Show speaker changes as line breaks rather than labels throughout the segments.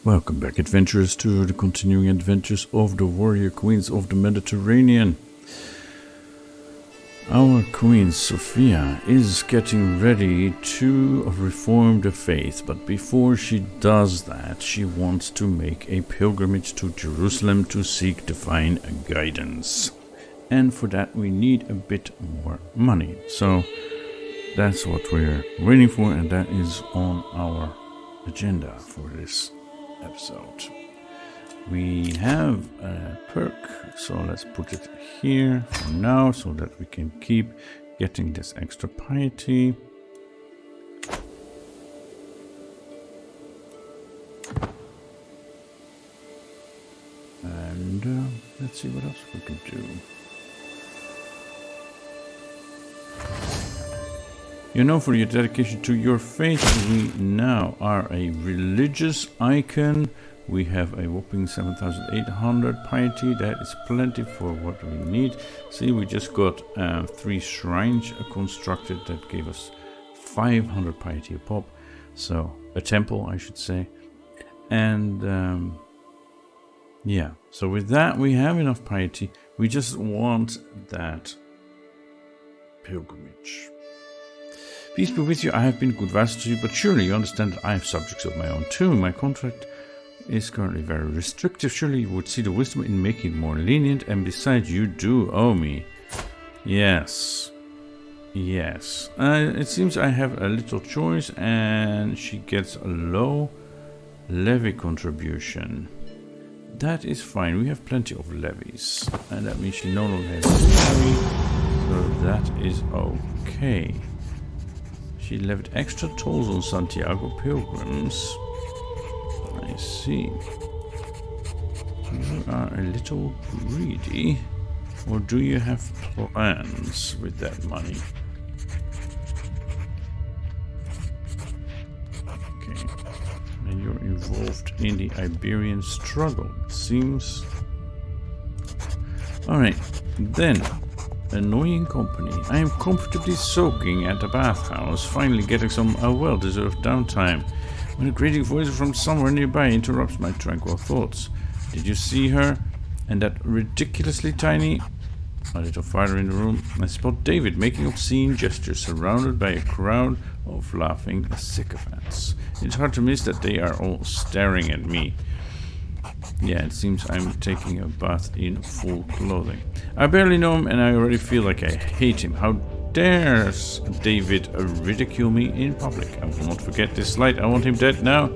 Welcome back, adventurers, to the continuing adventures of the warrior queens of the Mediterranean. Our queen Sophia is getting ready to reform the faith, but before she does that, she wants to make a pilgrimage to Jerusalem to seek divine guidance. And for that we need a bit more money. So that's what we're waiting for, and that is on our agenda for this episode. We have a perk, so let's put it here for now so that we can keep getting this extra piety. And let's see what else we can do. You know, for your dedication to your faith, we now are a religious icon. We have a whopping 7,800 piety. That is plenty for what we need. See, we just got 3 shrines constructed that gave us 500 piety a pop. So, a temple, I should say. And, yeah. So with that, we have enough piety. We just want that pilgrimage. Peace be with you. I have been good vassal to you, but surely you understand that I have subjects of my own too. My contract is currently very restrictive. Surely you would see the wisdom in making it more lenient, and besides, you do owe me. Yes. Yes. It seems I have a little choice, and she gets a low levy contribution. That is fine. We have plenty of levies, and that means she no longer has a levy, so that is okay. She levied extra tolls on Santiago pilgrims. I see. You are a little greedy. Or do you have plans with that money? Okay. And you're involved in the Iberian struggle, it seems. Alright, then. Annoying company. I am comfortably soaking at the bathhouse, finally getting some well-deserved downtime, when a grating voice from somewhere nearby interrupts my tranquil thoughts. Did you see her? And that ridiculously tiny... A little farther in the room, I spot David making obscene gestures, surrounded by a crowd of laughing sycophants. It's hard to miss that they are all staring at me. Yeah, it seems I'm taking a bath in full clothing. I barely know him and I already feel like I hate him. How dares David ridicule me in public? I will not forget this slight. I want him dead now.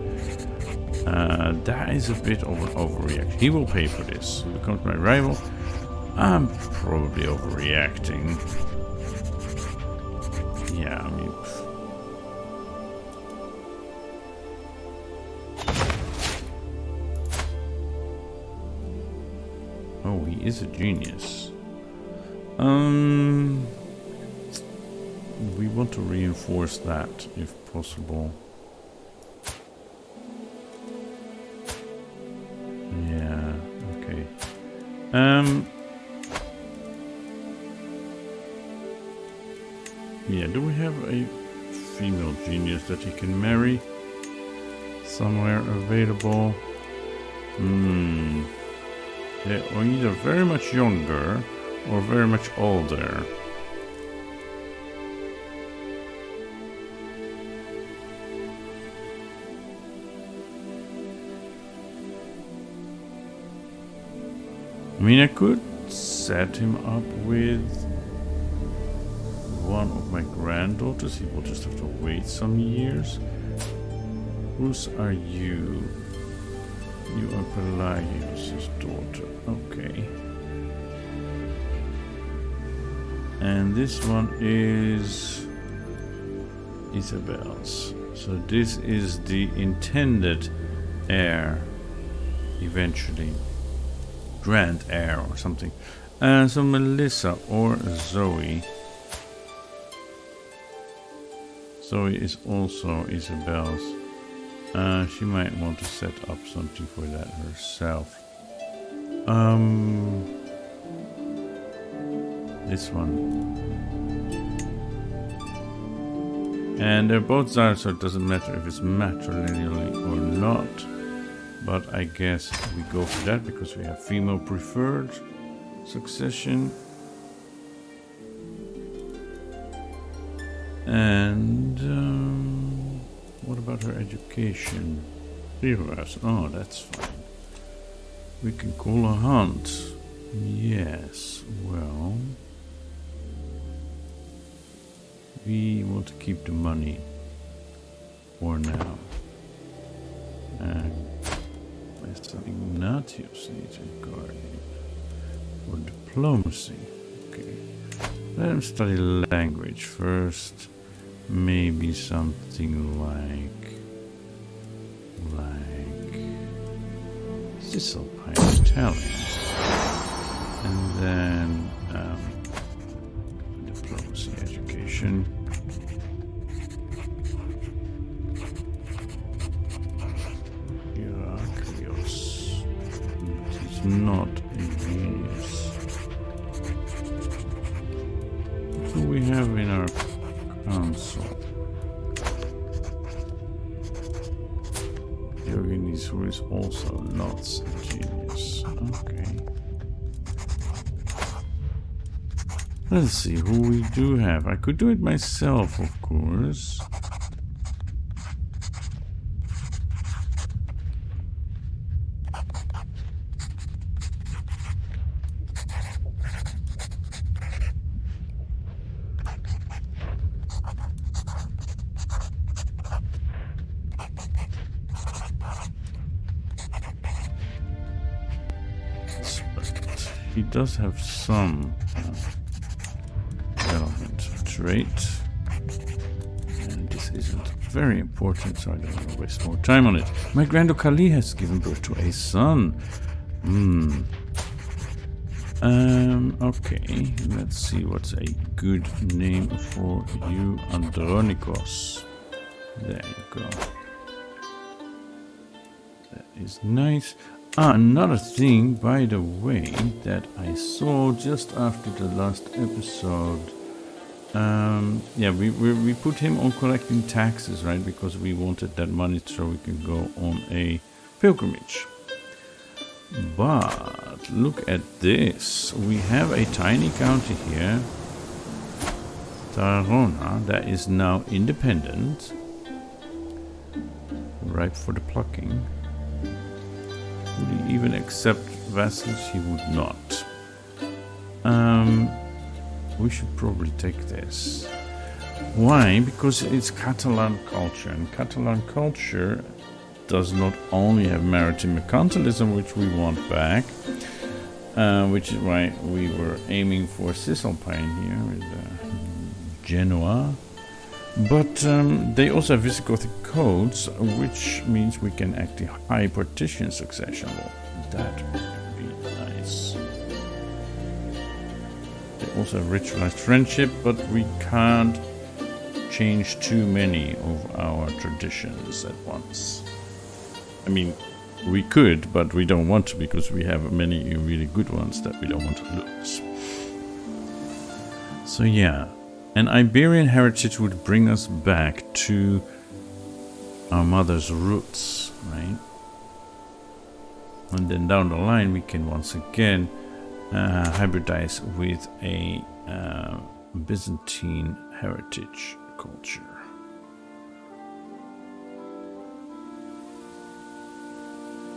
That is a bit of an overreaction. He will pay for this. He becomes my rival. I'm probably overreacting. Yeah, I mean... Oh, he is a genius. We want to reinforce that, if possible. Yeah, okay. Yeah, do we have a female genius that he can marry? Somewhere available? They are either very much younger or very much older. I mean, I could set him up with one of my granddaughters. He will just have to wait some years. Whose are you? You are Pelagius' daughter. Okay. And this one is Isabel's. So this is the intended heir, eventually. Grand heir or something. So Melissa or Zoe. Zoe is also Isabel's. She might want to set up something for that herself. This one. And they're both Tsars, so it doesn't matter if it's matrilineally or not. But I guess we go for that because we have female preferred succession. And what about her education? Rivers. Oh, that's fine. We can call a hunt. Yes, well, we want to keep the money for now. And Mr. Ignatius needs a guardian for diplomacy. Okay, let him study language first. Maybe something like Cisalpine Italian, and then diplomacy education. Heraclius, but he's not a genius. Who do we have in our council? Diogenes, who is also not a genius. Okay. Let's see who we do have. I could do it myself, of course. He does have some relevant trait, and this isn't very important, so I don't want to waste more time on it. My Grand Kali has given birth to a son. Okay, let's see what's a good name for you, Andronikos. There you go. That is nice. Another thing, by the way, that I saw just after the last episode. Yeah, we put him on collecting taxes, right? Because we wanted that money so we can go on a pilgrimage. But look at this. We have a tiny county here, Tarrona, that is now independent, ripe for the plucking. Would he even accept vassals? He would not. We should probably take this. Why? Because it's Catalan culture, and Catalan culture does not only have maritime mercantilism, which we want back, which is why we were aiming for Cisalpine here with Genoa. But they also have Visigothic codes, which means we can act the high partition succession law. That would be nice. They also have ritualized friendship, but we can't change too many of our traditions at once. I mean, we could, but we don't want to because we have many really good ones that we don't want to lose. So yeah. An Iberian heritage would bring us back to our mother's roots, right? And then down the line we can once again hybridize with a Byzantine heritage culture.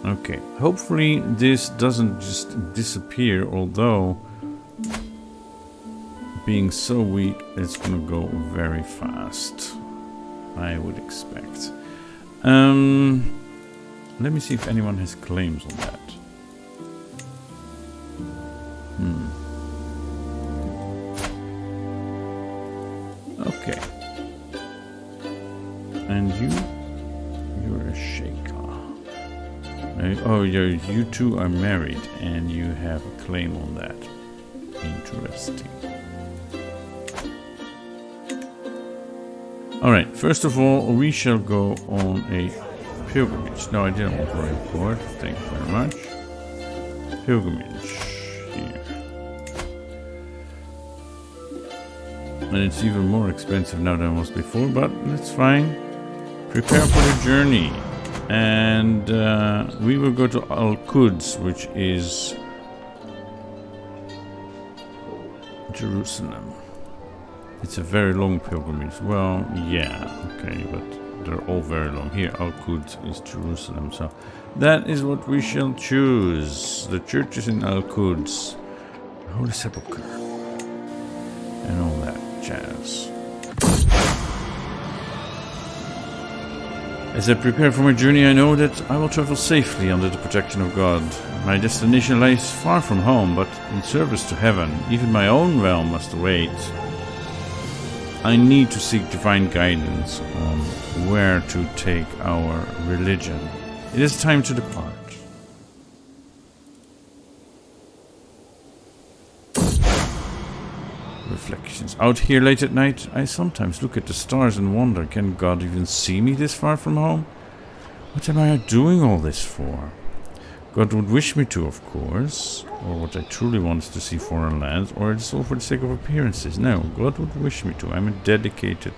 Okay, hopefully this doesn't just disappear, although being so weak, it's gonna go very fast, I would expect. Let me see if anyone has claims on that. Okay. And you're a shaker. Oh, you two are married and you have a claim on that. Interesting. Alright, first of all, we shall go on a pilgrimage. No, I didn't want to record. Thank you very much. Pilgrimage here. And it's even more expensive now than it was before, but that's fine. Prepare for the journey. And we will go to Al-Quds, which is Jerusalem. It's a very long pilgrimage. Well, yeah, okay, but they're all very long. Here, Al-Quds is Jerusalem, so that is what we shall choose. The church is in Al-Quds, the Holy Sepulchre, and all that jazz. As I prepare for my journey, I know that I will travel safely under the protection of God. My destination lies far from home, but in service to heaven. Even my own realm must wait. I need to seek divine guidance on where to take our religion. It is time to depart. Reflections. Out here late at night, I sometimes look at the stars and wonder, can God even see me this far from home? What am I doing all this for? God would wish me to, of course, or what I truly want is to see foreign lands, or it's all for the sake of appearances. No, God would wish me to. I'm a dedicated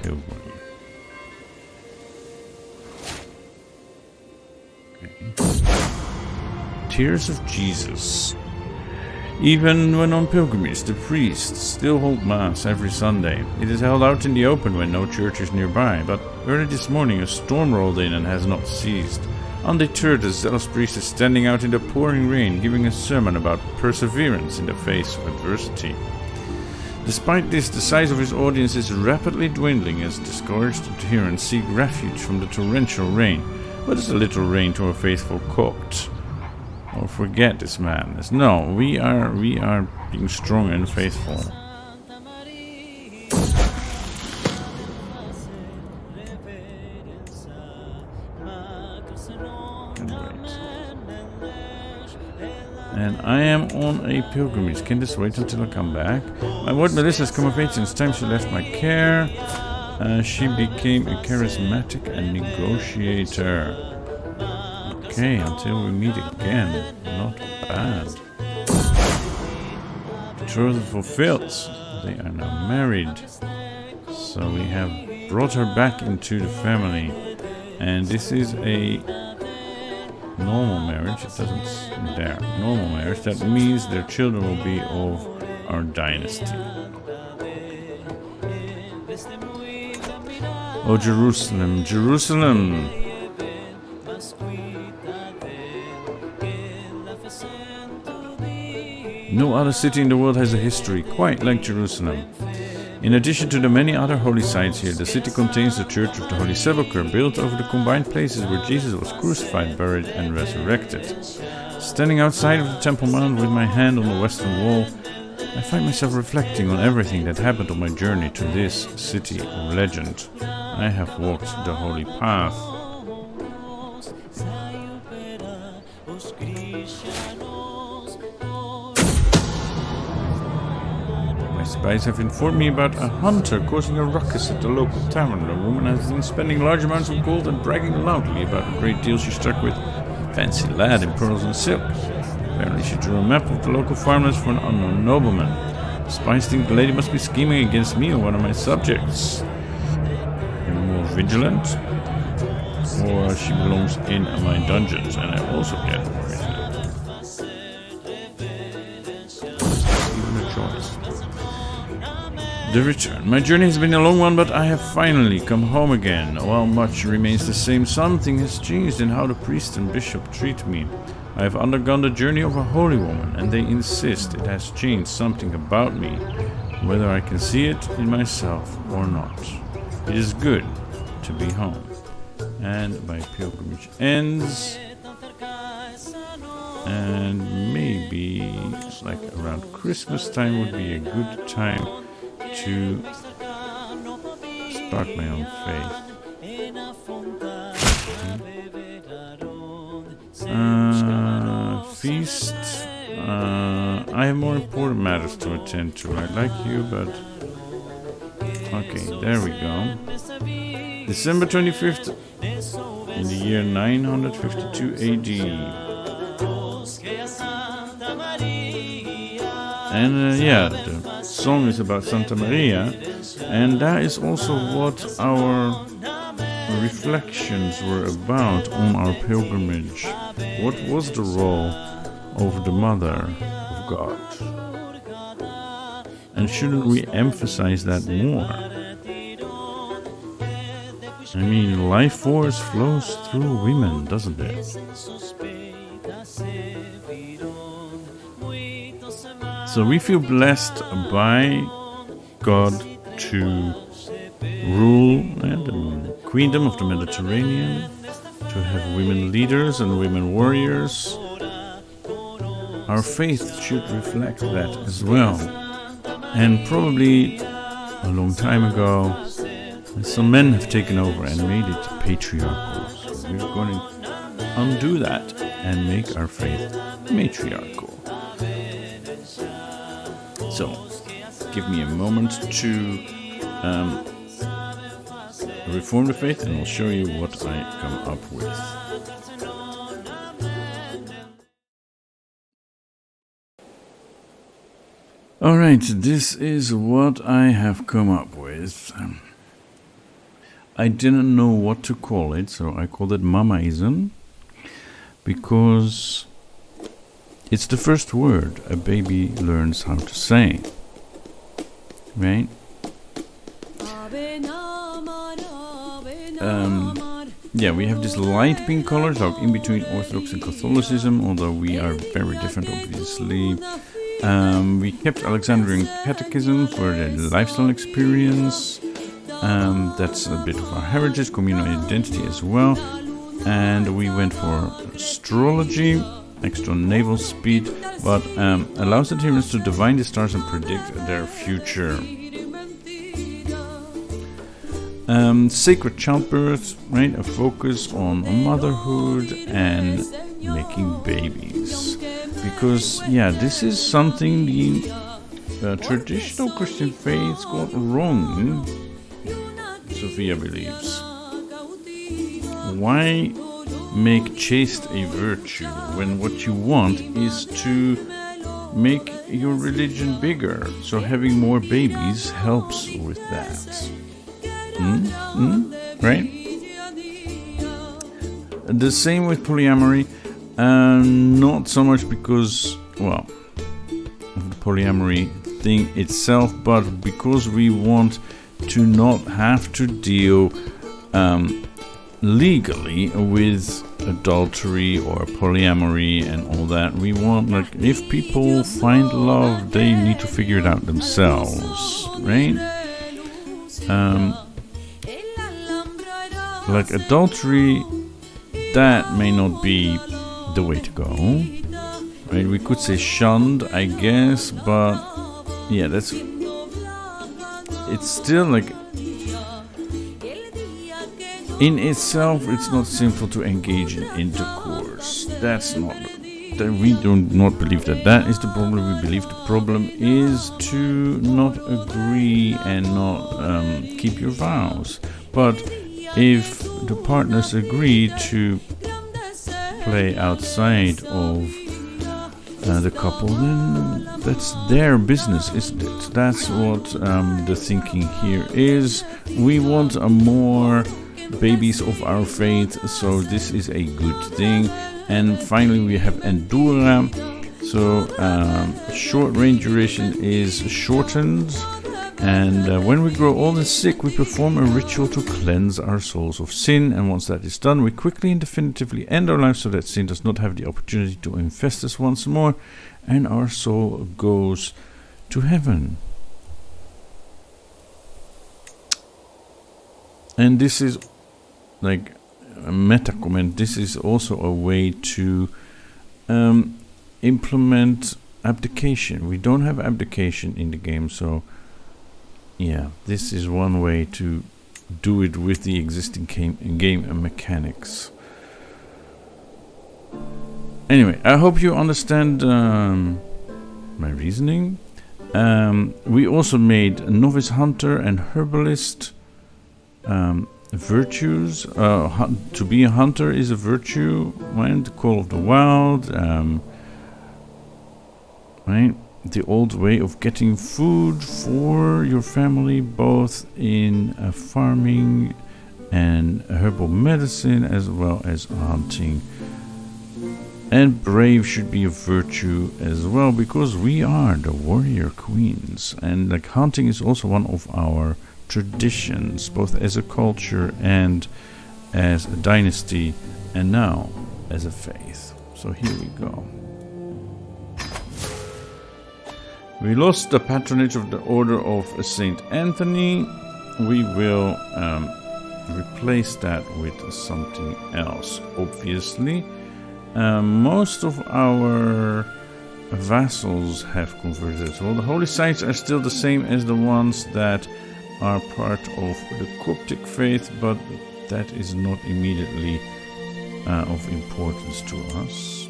pilgrim. Okay. Tears of Jesus. Even when on pilgrimage, the priests still hold Mass every Sunday. It is held out in the open when no church is nearby, but early this morning a storm rolled in and has not ceased. Undeterred, the zealous priest is standing out in the pouring rain, giving a sermon about perseverance in the face of adversity. Despite this, the size of his audience is rapidly dwindling as discouraged adherents seek refuge from the torrential rain. What is a little rain to a faithful Copt? Or forget this madness. No, we are being strong and faithful. And I am on a pilgrimage. Can this wait until I come back? My ward Melissa has come of age since time she left my care. She became a charismatic and negotiator. Okay, until we meet again. Not bad. Betrothal fulfilled. They are now married. So we have brought her back into the family. And this is a normal marriage. It doesn't there. Normal marriage. That means their children will be of our dynasty. Oh, Jerusalem, Jerusalem. No other city in the world has a history quite like Jerusalem. In addition to the many other holy sites here, the city contains the Church of the Holy Sepulchre, built over the combined places where Jesus was crucified, buried, and resurrected. Standing outside of the Temple Mount with my hand on the western wall, I find myself reflecting on everything that happened on my journey to this city of legend. I have walked the holy path. My spies have informed me about a hunter causing a ruckus at the local tavern. The woman has been spending large amounts of gold and bragging loudly about a great deal she struck with. A fancy lad in pearls and silk. Apparently she drew a map of the local farmlands for an unknown nobleman. The spies think the lady must be scheming against me or one of my subjects. Be more vigilant, or she belongs in my dungeons and I also get more vigilant. Even a choice. The return. My journey has been a long one, but I have finally come home again. While much remains the same, something has changed in how the priest and bishop treat me. I have undergone the journey of a holy woman, and they insist it has changed something about me, whether I can see it in myself or not. It is good to be home. And my pilgrimage ends. And maybe, like around Christmas time would be a good time to start my own faith. Feast. I have more important matters to attend to. I like you, but okay, there we go. December 25th in the year 952 AD. And yeah, the song is about Santa Maria, and that is also what our reflections were about on our pilgrimage. What was the role of the Mother of God? And shouldn't we emphasize that more? I mean, life force flows through women, doesn't it? So we feel blessed by God to rule the Queendom of the Mediterranean, to have women leaders and women warriors. Our faith should reflect that as well. And probably a long time ago, some men have taken over and made it patriarchal. So we're going to undo that and make our faith matriarchal. So, give me a moment to reform the faith, and I'll show you what I come up with. Alright, this is what I have come up with. I didn't know what to call it, so I called it Mamaism, because it's the first word a baby learns how to say, right? Yeah, we have this light pink color, so in between Orthodox and Catholicism, although we are very different, obviously. We kept Alexandrian Catechism for the lifestyle experience. That's a bit of our heritage, communal identity as well. And we went for astrology, extra naval speed, but allows adherents to divine the stars and predict their future. Sacred childbirth, right? A focus on motherhood and making babies. Because, yeah, this is something the traditional Christian faiths got wrong, Sophia believes. Why make chaste a virtue when what you want is to make your religion bigger? So having more babies helps with that. Right? The same with polyamory. Not so much because, well, of the polyamory thing itself, but because we want to not have to deal legally with adultery or polyamory and all that. We want, like, if people find love, they need to figure it out themselves, right? Like adultery, that may not be the way to go, right? We could say shunned, I guess, but yeah, it's still like, in itself, it's not sinful to engage in intercourse. We do not believe that is the problem. We believe the problem is to not agree and not keep your vows. But if the partners agree to play outside of the couple, then that's their business, isn't it? That's what the thinking here is. We want more babies of our faith, so this is a good thing. And finally, we have Endura. So short range duration is shortened. And when we grow old and sick, we perform a ritual to cleanse our souls of sin. And once that is done, we quickly and definitively end our lives so that sin does not have the opportunity to infest us once more. And our soul goes to heaven. And this is like a meta comment. This is also a way to implement abdication. We don't have abdication in the game, so yeah, this is one way to do it with the existing game mechanics. Anyway, I hope you understand my reasoning. We also made novice hunter and herbalist virtues. To be a hunter is a virtue, right? The call of the wild, right? The old way of getting food for your family, both in farming and herbal medicine, as well as hunting. And brave should be a virtue as well, because we are the warrior queens. And like hunting is also one of our traditions, both as a culture and as a dynasty, and now as a faith. So here we go. We lost the patronage of the Order of Saint Anthony. We will replace that with something else, obviously. Most of our vassals have converted as well. The holy sites are still the same as the ones that are part of the Coptic faith, but that is not immediately of importance to us.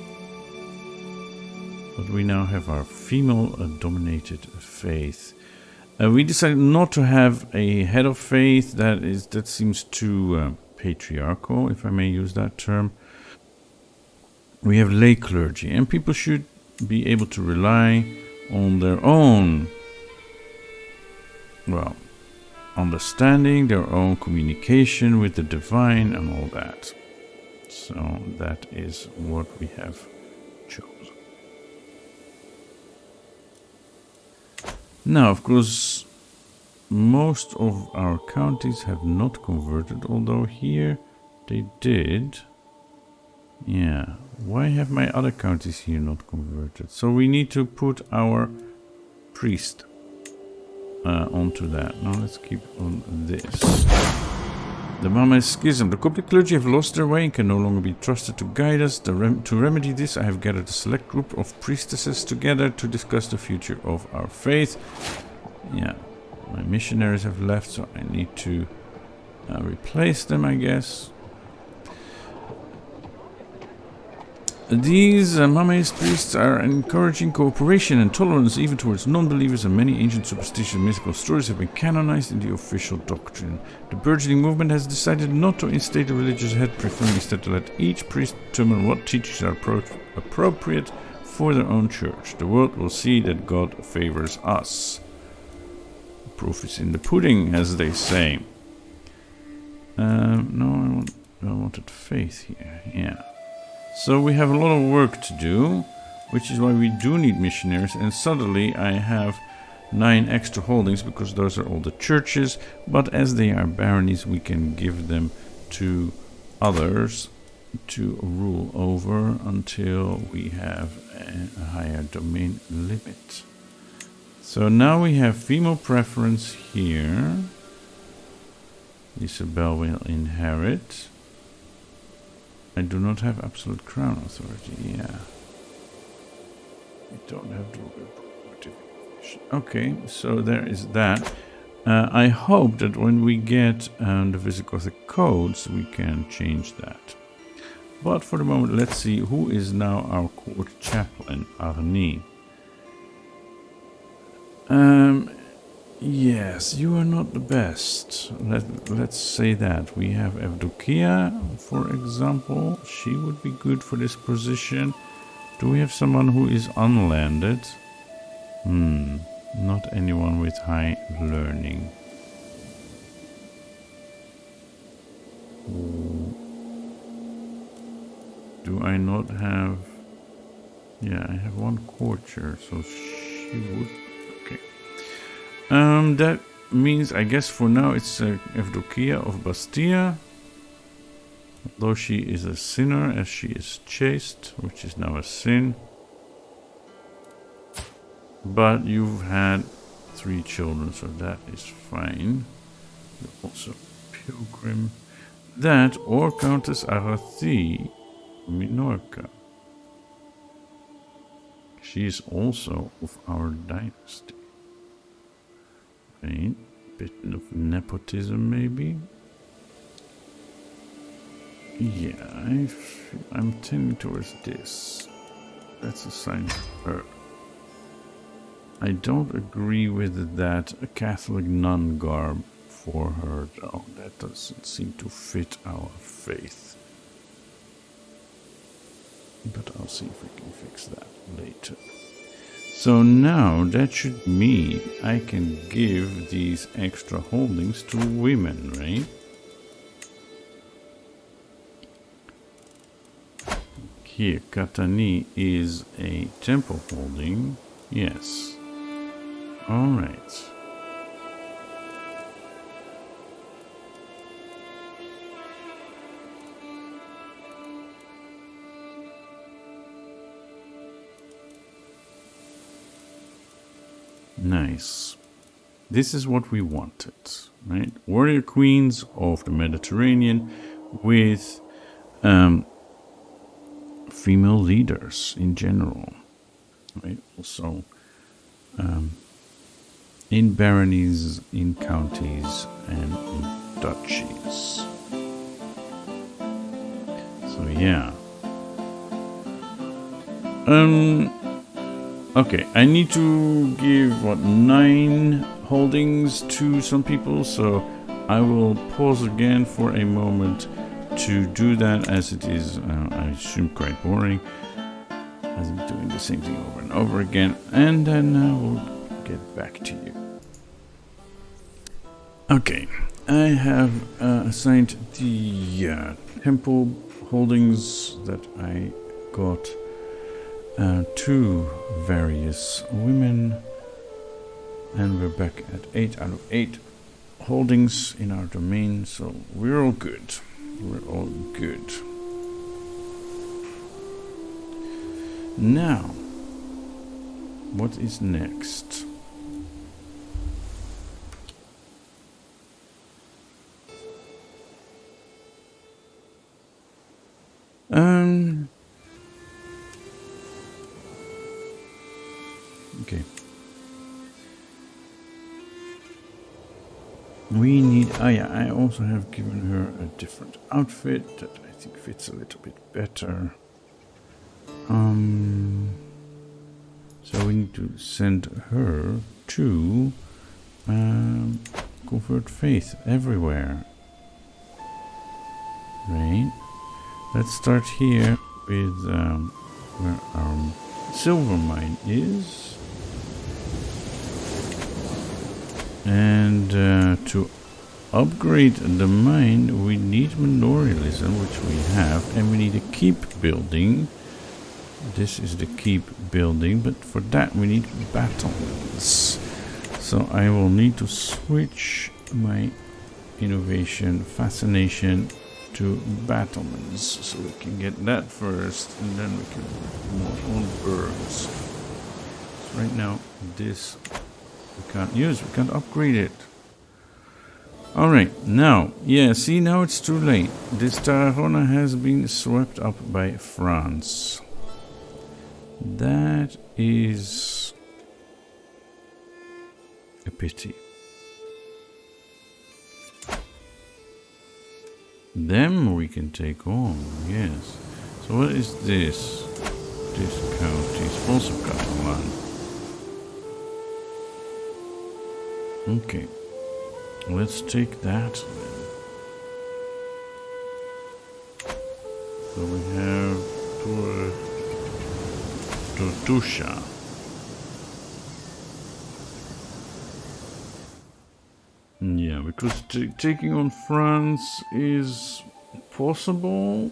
But we now have our female-dominated faith. We decided not to have a head of faith. That seems too patriarchal, if I may use that term. We have lay clergy, and people should be able to rely on their own, well, understanding, their own communication with the divine and all that. So that is what we have chosen. Now, of course, most of our counties have not converted, although here they did. Yeah, why have my other counties here not converted? So we need to put our priest onto that. Now let's keep on this. The Mama Schism. The Coptic clergy have lost their way and can no longer be trusted to guide us. To remedy this, I have gathered a select group of priestesses together to discuss the future of our faith. Yeah, my missionaries have left, so I need to replace them, I guess. These Mameist priests are encouraging cooperation and tolerance even towards non-believers, and many ancient superstitious mythical stories have been canonized in the official doctrine. The burgeoning movement has decided not to instate a religious head, preferring instead to let each priest determine what teachings are appropriate for their own church. The world will see that God favors us. The proof is in the pudding, as they say. No, I wanted faith here. Yeah. So we have a lot of work to do, which is why we do need missionaries, and suddenly I have 9 extra holdings because those are all the churches, but as they are baronies we can give them to others to rule over until we have a higher domain limit. So now we have female preference here. Isabel will inherit. I do not have absolute crown authority, yeah. I don't have dual mortification. Okay, so there is that. I hope that when we get the Visigothic codes, we can change that. But for the moment, let's see who is now our court chaplain, Arnie. Yes, you are not the best. Let's say that. We have Evdokia, for example. She would be good for this position. Do we have someone who is unlanded? Not anyone with high learning. Do I not have... Yeah, I have one courtier, so she would... Okay. That means, I guess for now, it's Evdokia of Bastia. Though she is a sinner, as she is chaste, which is now a sin. But you've had 3 children, so that is fine. You're also pilgrim. That, or Countess Arathi, Minorca. She is also of our dynasty. Right? Bit of nepotism, maybe. Yeah, I'm tending towards this. That's a sign of her. I don't agree with that Catholic nun garb for her, though. That doesn't seem to fit our faith. But I'll see if we can fix that later. So now that should mean I can give these extra holdings to women, right? here, Katani is a temple holding. Yes. Alright. Nice. This is what we wanted, right? Warrior queens of the Mediterranean with female leaders in general, right? Also in baronies, in counties, and in duchies. So yeah. Okay, I need to give, 9 holdings to some people, so I will pause again for a moment to do that, as it is, I assume, quite boring, as I'm doing the same thing over and over again, and then we'll get back to you. Okay, I have assigned the temple holdings that I got to various women, and we're back at 8 out of 8 holdings in our domain, so we're all good. We're all good. Now, what is next? Okay. We need, I also have given her a different outfit that I think fits a little bit better. So we need to send her to convert faith everywhere. Right? Let's start here with where our silver mine is. And to upgrade the mine, we need memorialism, which we have, and we need a keep building. This is the keep building, but for that we need battlements. So I will need to switch my innovation fascination to battlements, so we can get that first, and then we can work more on birds. So right now this we can't use, we can't upgrade it. Alright, now, yeah, see, now it's too late. This Tarragona has been swept up by France. That is a pity. Them we can take on, yes. So what is this? This county is also Catalan. Okay, let's take that then. So we have Tortusha. Yeah, because taking on France is possible,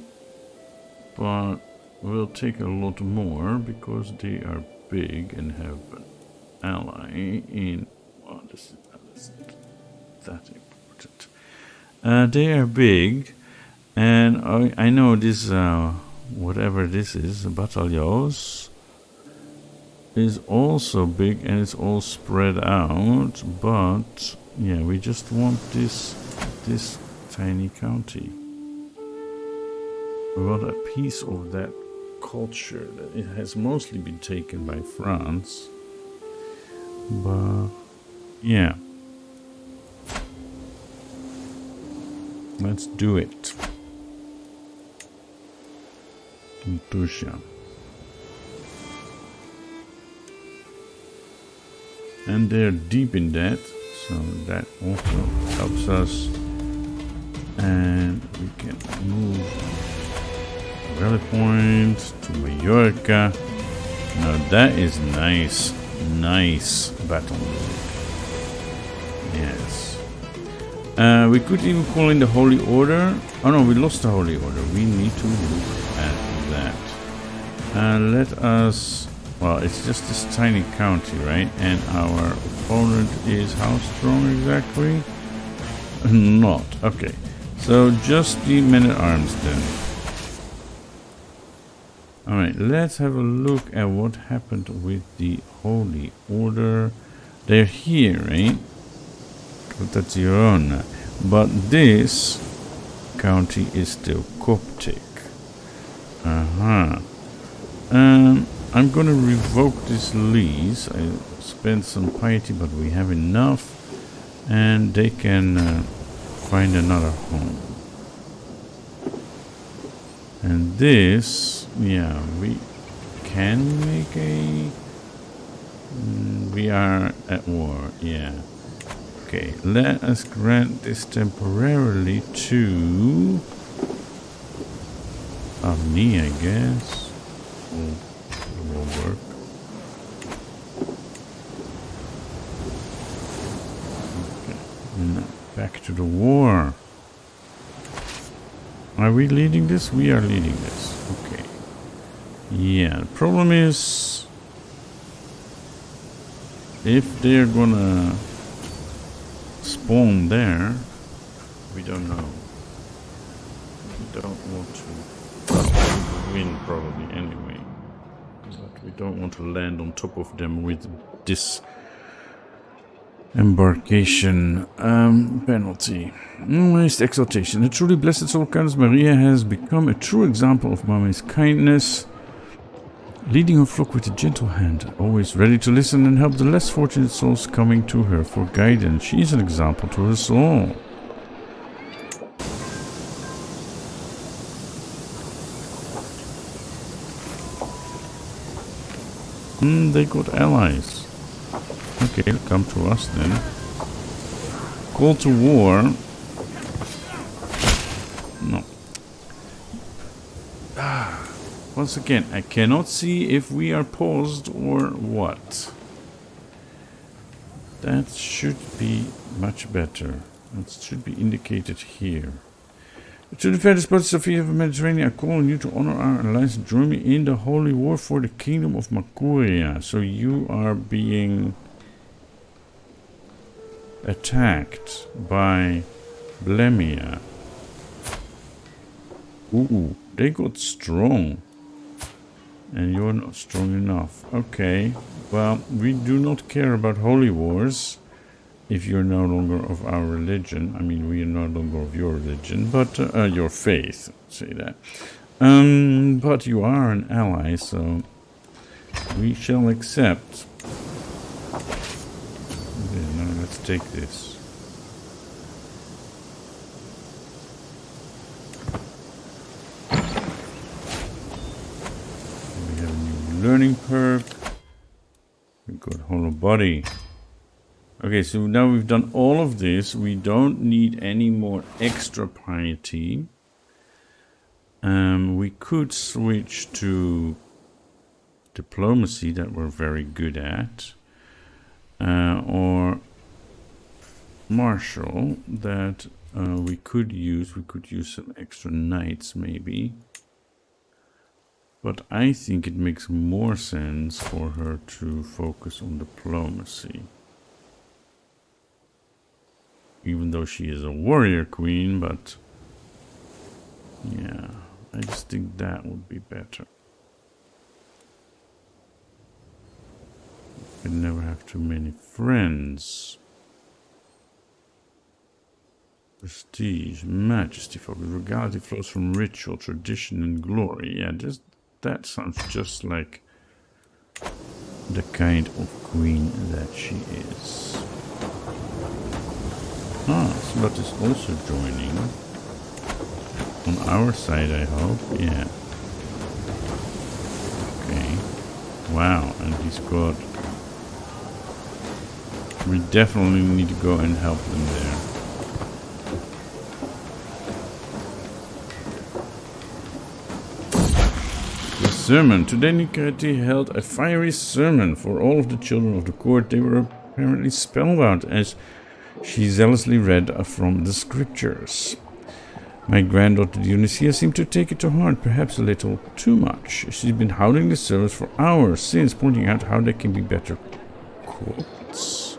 but will take a lot more because they are big and have an ally in. Oh, this is that important. They are big, and I know this, whatever this is, Bataillons, is also big and it's all spread out, but yeah, we just want this tiny county. We want a piece of that culture that it has mostly been taken by France, but yeah, let's do it. Tusha. And they're deep in debt, so that also helps us. And we can move Rally Point to Mallorca. Now that is nice. Nice battle music. Yes. We could even call in the Holy Order. Oh no, we lost the Holy Order. We need to look at that. Let us... Well, it's just this tiny county, right? And our opponent is how strong exactly? Not. Okay. So just the men-at-arms then. Alright, let's have a look at what happened with the Holy Order. They're here, right? Rotazione. But this county is still Coptic. I'm gonna revoke this lease. I spent some piety, but we have enough. And they can find another home. And this, yeah, we can make a... we are at war, yeah. Okay, let us grant this temporarily to... Avni, I guess. Will work. Okay, now back to the war. Are we leading this? We are leading this. Okay. Yeah, the problem is... if they're gonna spawn there, we don't know. We don't want to win probably anyway. But we don't want to land on top of them with this embarkation penalty. Mommy's exaltation. A truly blessed soul, Countess Maria, has become a true example of Mommy's kindness, leading her flock with a gentle hand, always ready to listen and help the less fortunate souls coming to her for guidance. She is an example to us all. They got allies. Okay, come to us then. Call to war. No. Once again, I cannot see if we are paused or what. That should be much better. That should be indicated here. To the fair despots, Sophia of the Mediterranean, I call on you to honor our alliance and join me in the holy war for the kingdom of Makuria. So you are being attacked by Blemia. Ooh, they got strong. And you're not strong enough. Okay, well, we do not care about holy wars if you're no longer of our religion. I mean, we are no longer of your religion, but your faith, say that. But you are an ally, so we shall accept. Okay, now let's take this. Learning perk. We got hollow body. Okay, so now we've done all of this. We don't need any more extra piety. We could switch to diplomacy that we're very good at, or martial that we could use. We could use some extra knights maybe. But I think it makes more sense for her to focus on diplomacy. Even though she is a warrior queen, but yeah, I just think that would be better. You can never have too many friends. Prestige, majesty, focus, regality flows from ritual, tradition, and glory. Yeah, just that sounds just like the kind of queen that she is. Ah, Slot is also joining. On our side, I hope. Yeah. Okay. Wow, and he's got... We definitely need to go and help them there. Sermon. Today Nikreti held a fiery sermon for all of the children of the court. They were apparently spellbound as she zealously read from the scriptures. My granddaughter Dionysia seemed to take it to heart, perhaps a little too much. She's been hounding the servants for hours since, pointing out how they can be better cooks.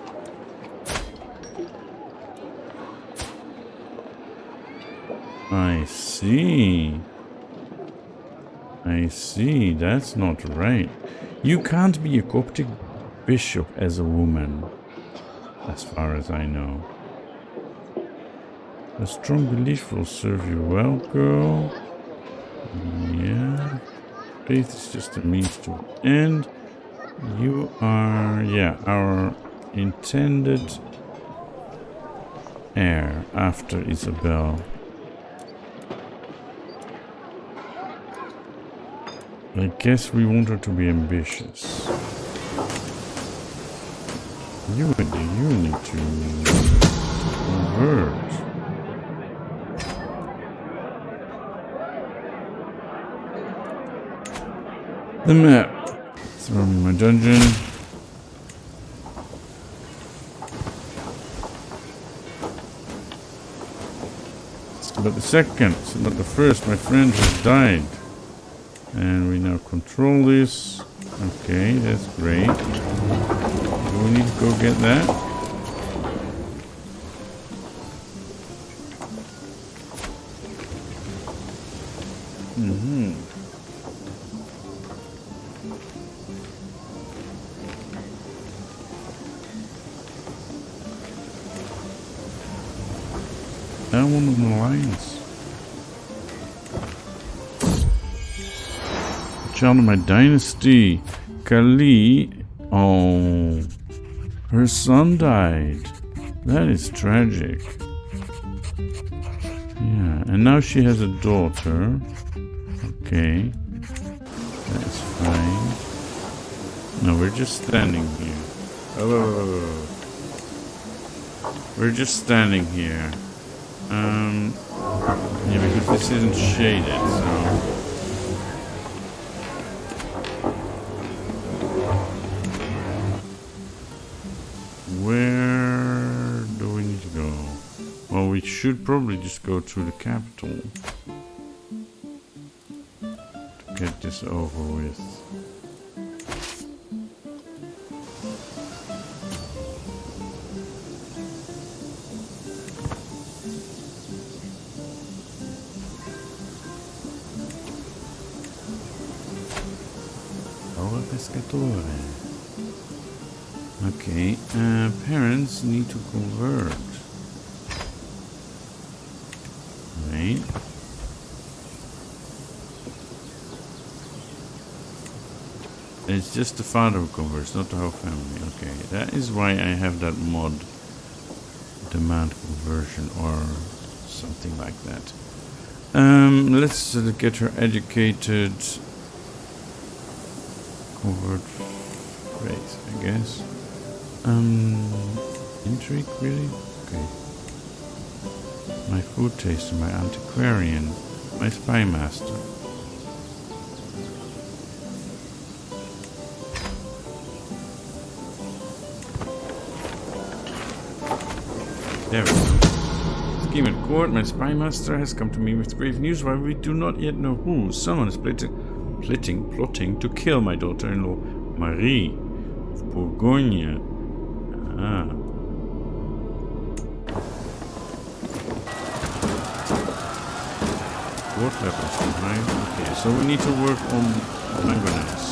I see. I see. That's not right. You can't be a Coptic bishop as a woman, as far as I know. A strong belief will serve you well, girl. Yeah. Faith is just a means to an end. You are, yeah, our intended heir after Isabel. I guess we want her to be ambitious. You need to convert. The map. Throw me my dungeon. It's about the second, it's about the first. My friend has died. And we now control this. Okay, that's great. Do we need to go get that? Mm-hmm. That one of the lions. Child of my dynasty, Kali. Oh, her son died. That is tragic. Yeah, and now she has a daughter. Okay, that's fine. No, we're just standing here. Oh, we're just standing here. Yeah, because this isn't shaded, so. Where do we need to go? Well, we should probably just go to the capital to get this over with. Ora pescatore. Okay, parents need to convert. Right. It's just the father who converts, not the whole family. Okay, that is why I have that mod. Demand conversion or something like that. Let's get her educated. Convert race, I guess. Intrigue, really? Okay. My food taster, my antiquarian, my spy master. There we go. Scheme at court, my spy master has come to me with grave news, while we do not yet know who. Someone is plotting to kill my daughter-in-law, Marie of Bourgogne. Ah. What weapons behind? Okay, so we need to work on mangonels.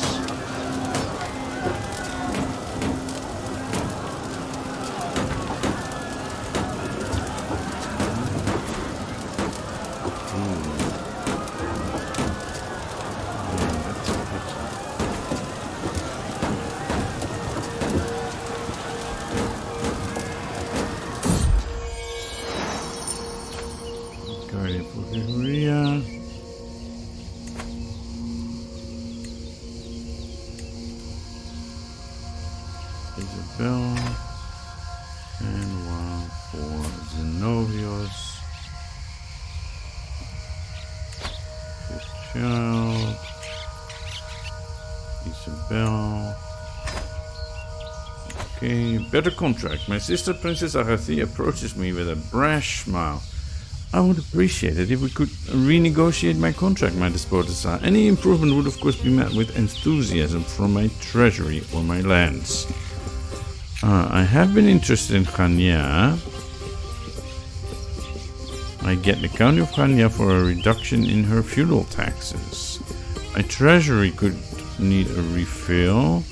Isabel and one for Zenovios. Child. Isabel. Okay, better contract. My sister Princess Arathi approaches me with a brash smile. I would appreciate it if we could renegotiate my contract, my despotisar. Any improvement would of course be met with enthusiasm from my treasury or my lands. I have been interested in Khania. I get the county of Khania for a reduction in her feudal taxes. My treasury could need a refill.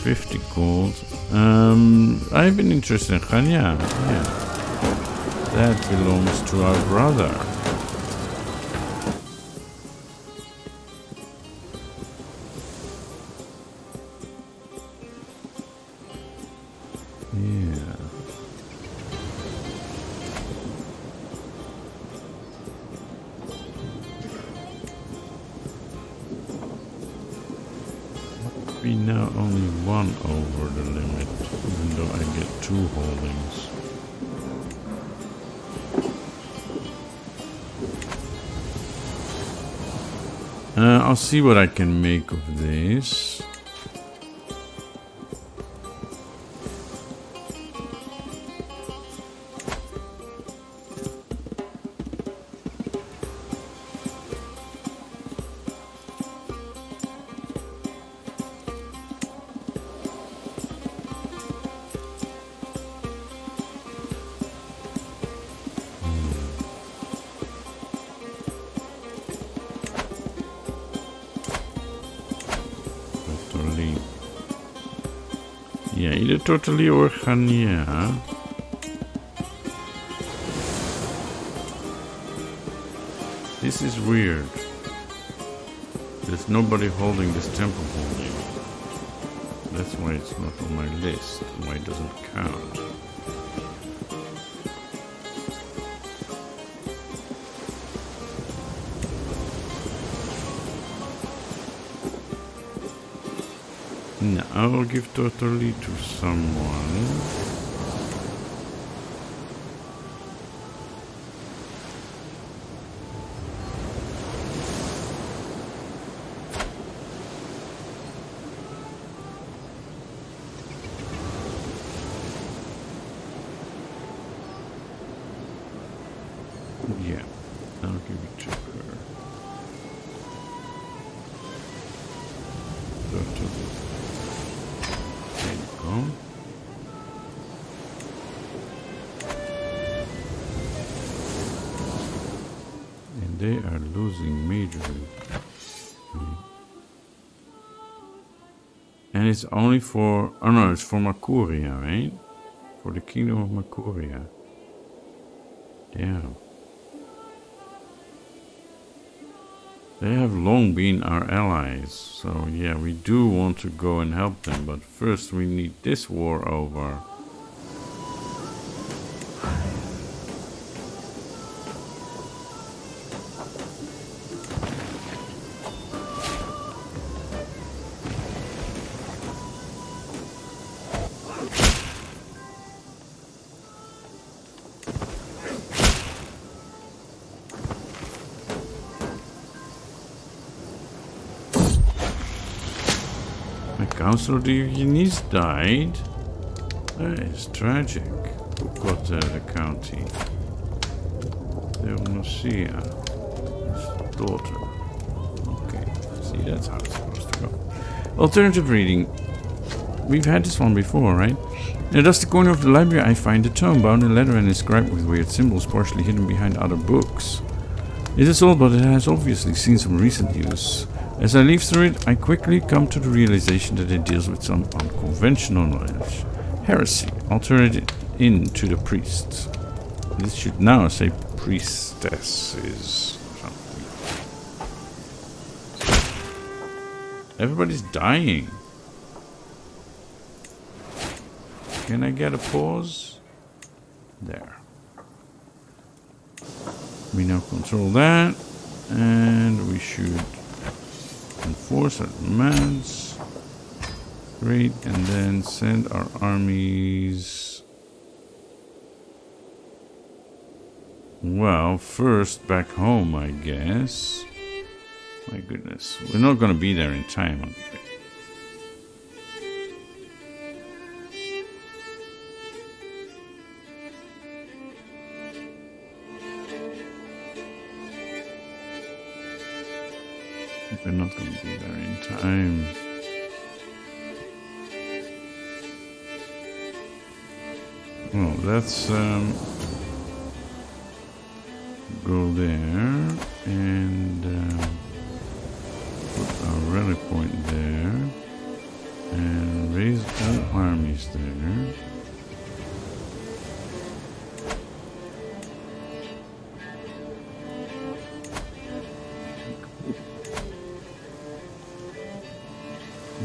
50 gold. I've been interested in Khania. Yeah. That belongs to our brother. Yeah. Be now only one over the limit, even though I get 2 holdings. I'll see what I can make of this. Yeah, either totally or Khania. This is weird. There's nobody holding this temple holding. That's why it's not on my list. Why it doesn't count. No, I will give totally to someone. Yeah, I'll give it to her. Totally. There you go. And they are losing majorly. And it's only for... Oh no, it's for Makuria, right? For the kingdom of Makuria. Yeah. They have long been our allies, so yeah, we do want to go and help them, but first we need this war over. Councilor Diogenes died. That is tragic. Who got the county? Theonosia. His daughter. Okay. See, that's how it's supposed to go. Alternative reading. We've had this one before, right? In a dusty corner of the library, I find a tome bound in leather and inscribed with weird symbols, partially hidden behind other books. It is old, but it has obviously seen some recent use. As I leaf through it, I quickly come to the realization that it deals with some unconventional knowledge. Heresy. I'll turn it in to the priests. This should now say priestesses or something. Everybody's dying. Can I get a pause? There. We now control that. And we should enforce our demands. Great, and then send our armies. Well, first back home, I guess. My goodness, we're not going to be there in time. We're not going to be there in time. Well, let's go there and put our rally point there and raise all armies there.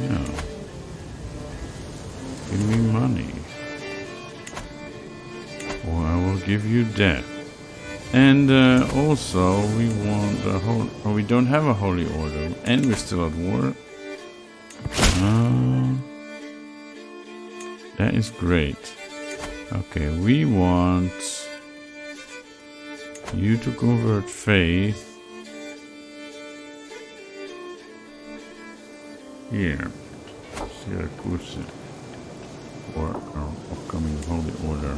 Yeah. Give me money. Or I will give you death. And also we want a we don't have a holy order and we're still at war. That is great. Okay, we want you to convert faith. Here, Syracuse, for our upcoming holy order.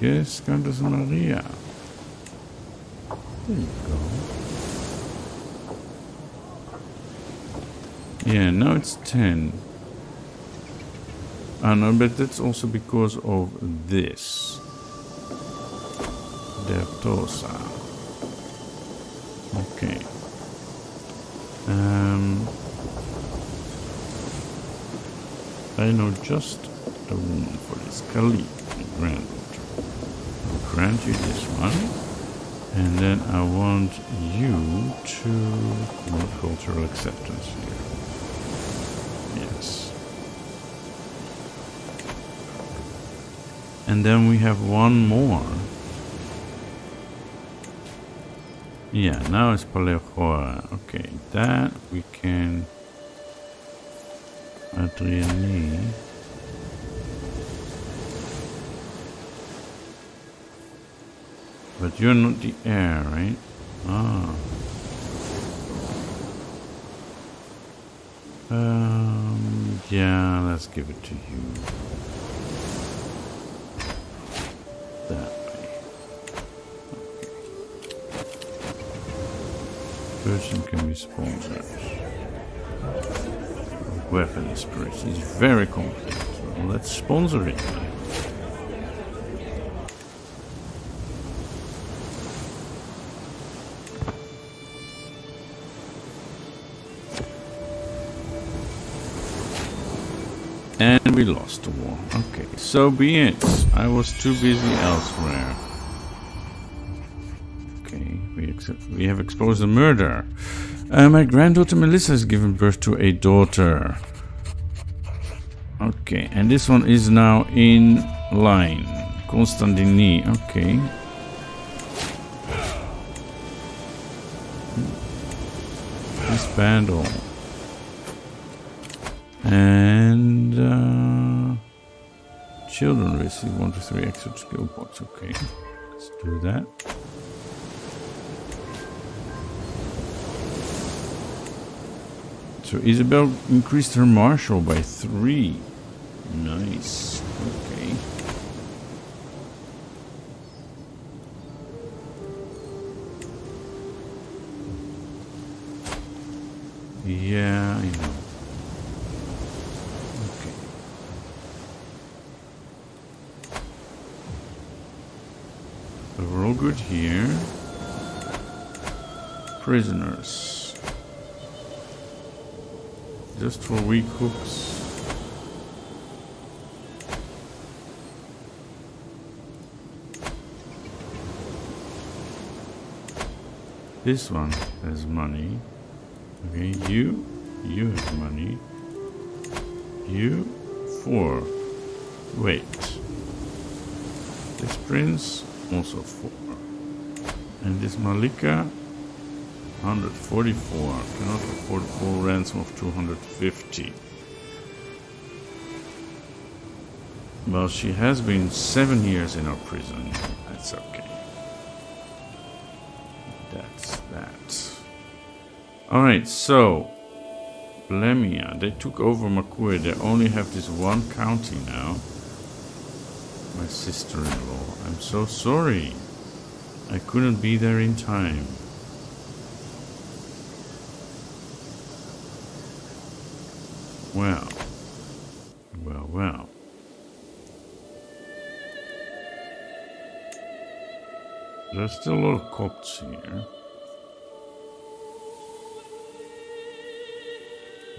Yes, Countess Maria. There you go. Yeah, now it's 10. Oh no, but that's also because of this. Dertosa. Okay. I know just a woman for this. Khalid, my granddaughter. I'll grant you this one. And then I want you to promote cultural acceptance here. Yes. And then we have one more. Yeah, now it's Paleochora. Okay, that we can... Adriani. But you're not the heir, right? Ah. Yeah, let's give it to you. That way. Okay. Person can be sponsored. Weapon inspiration is very complex. So let's sponsor it. And we lost the war. Okay, so be it. I was too busy elsewhere. Okay, we have exposed a murder. My granddaughter Melissa has given birth to a daughter. Okay, and this one is now in line. Constantini. Okay. Disband all. And children receive 1 to 3 extra skill points. Okay, let's do that. So Isabel increased her martial by 3. Nice. Okay. Yeah, I know. Okay. So we're all good here. Prisoners. Just for weak hooks. This one has money. Okay, you have money. You, 4. Wait. This prince, also 4. And this Malika, 144. Cannot afford full ransom of 250. Well, she has been 7 years in our prison. That's okay. That's that. Alright, so Blemia. They took over Makui. They only have this one county now. My sister-in-law. I'm so sorry. I couldn't be there in time. Well. Well, well. There's still a lot of Copts here.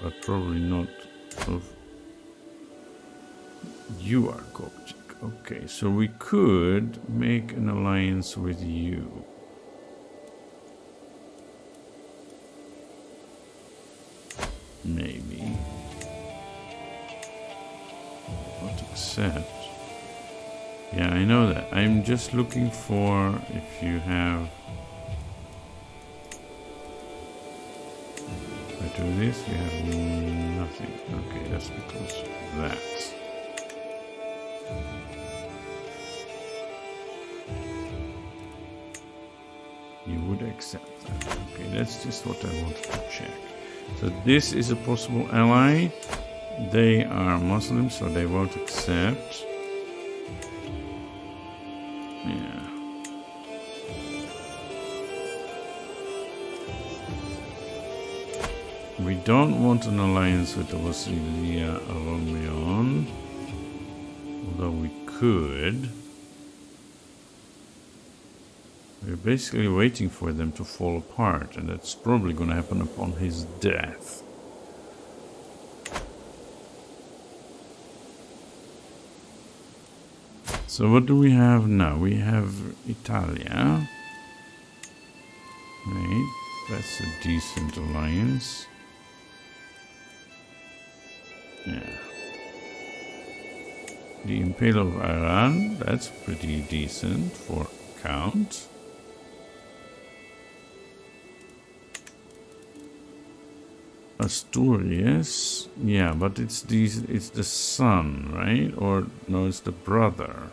But probably not of... You are Coptic. Okay, so we could make an alliance with you. Maybe. Not accept. Yeah, I know that. I'm just looking for if you have... If I do this, you have nothing. Okay, that's because of that. You would accept that. Okay, that's just what I wanted to check. So this is a possible ally. They are Muslims, so they won't accept. Yeah. We don't want an alliance with the Wasilia Romeon, although we could. We're basically waiting for them to fall apart, and that's probably going to happen upon his death. So what do we have now? We have Italia. Right, that's a decent alliance. Yeah. The Imperial of Iran, that's pretty decent for count. Asturias, yeah, but it's the son, right? Or no, it's the brother.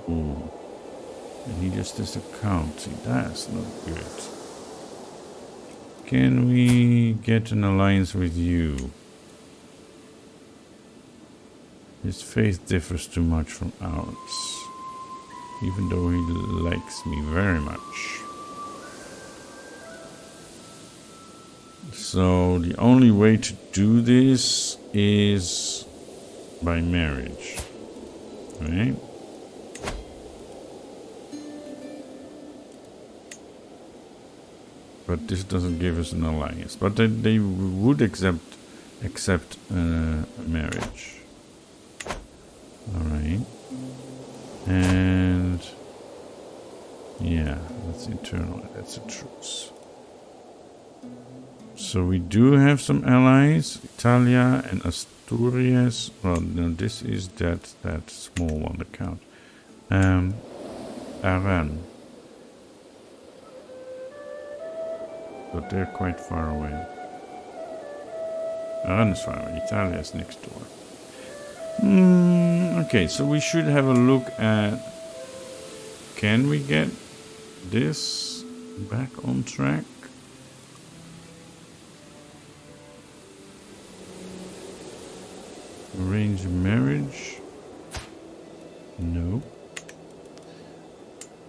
Ooh. And he just has a county. That's not good. Can we get an alliance with you? His faith differs too much from ours, even though he likes me very much. So the only way to do this is by marriage, right? But this doesn't give us an alliance. But they would accept marriage. All right, and yeah, that's internal. That's a truce. So we do have some allies, Italia and Asturias. Well, no, this is that small one, the count. Aran. But they're quite far away. Aran is far away. Italia is next door. Okay, so we should have a look at... Can we get this back on track? Arrange marriage? No.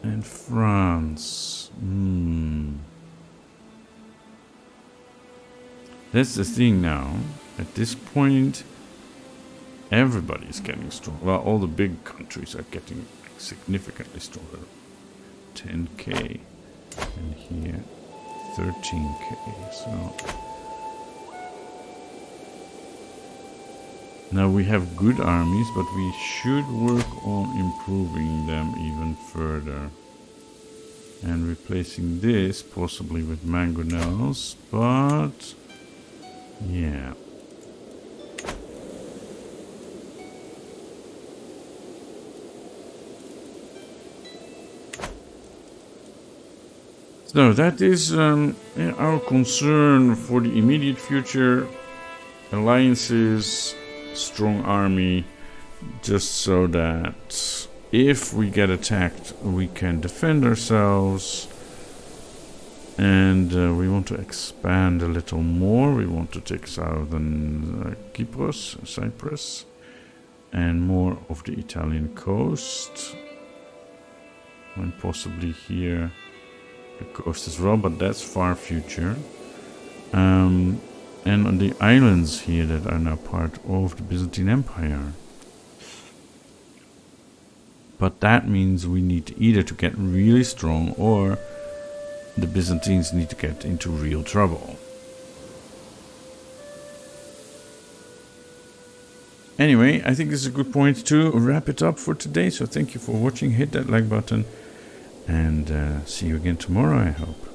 And France. That's the thing now. At this point, everybody is getting strong. Well, all the big countries are getting significantly stronger. 10k. And here, 13k. So... Now we have good armies, but we should work on improving them even further. And replacing this possibly with mangonels, but yeah. So that is our concern for the immediate future. Alliances, strong army, just so that if we get attacked we can defend ourselves, And we want to expand a little more. We want to take southern Cyprus, and more of the Italian coast. And possibly here the coast as well, but that's far future. And on the islands here that are now part of the Byzantine Empire. But that means we need either to get really strong, or the Byzantines need to get into real trouble. Anyway, I think this is a good point to wrap it up for today. So thank you for watching. Hit that like button, and see you again tomorrow, I hope.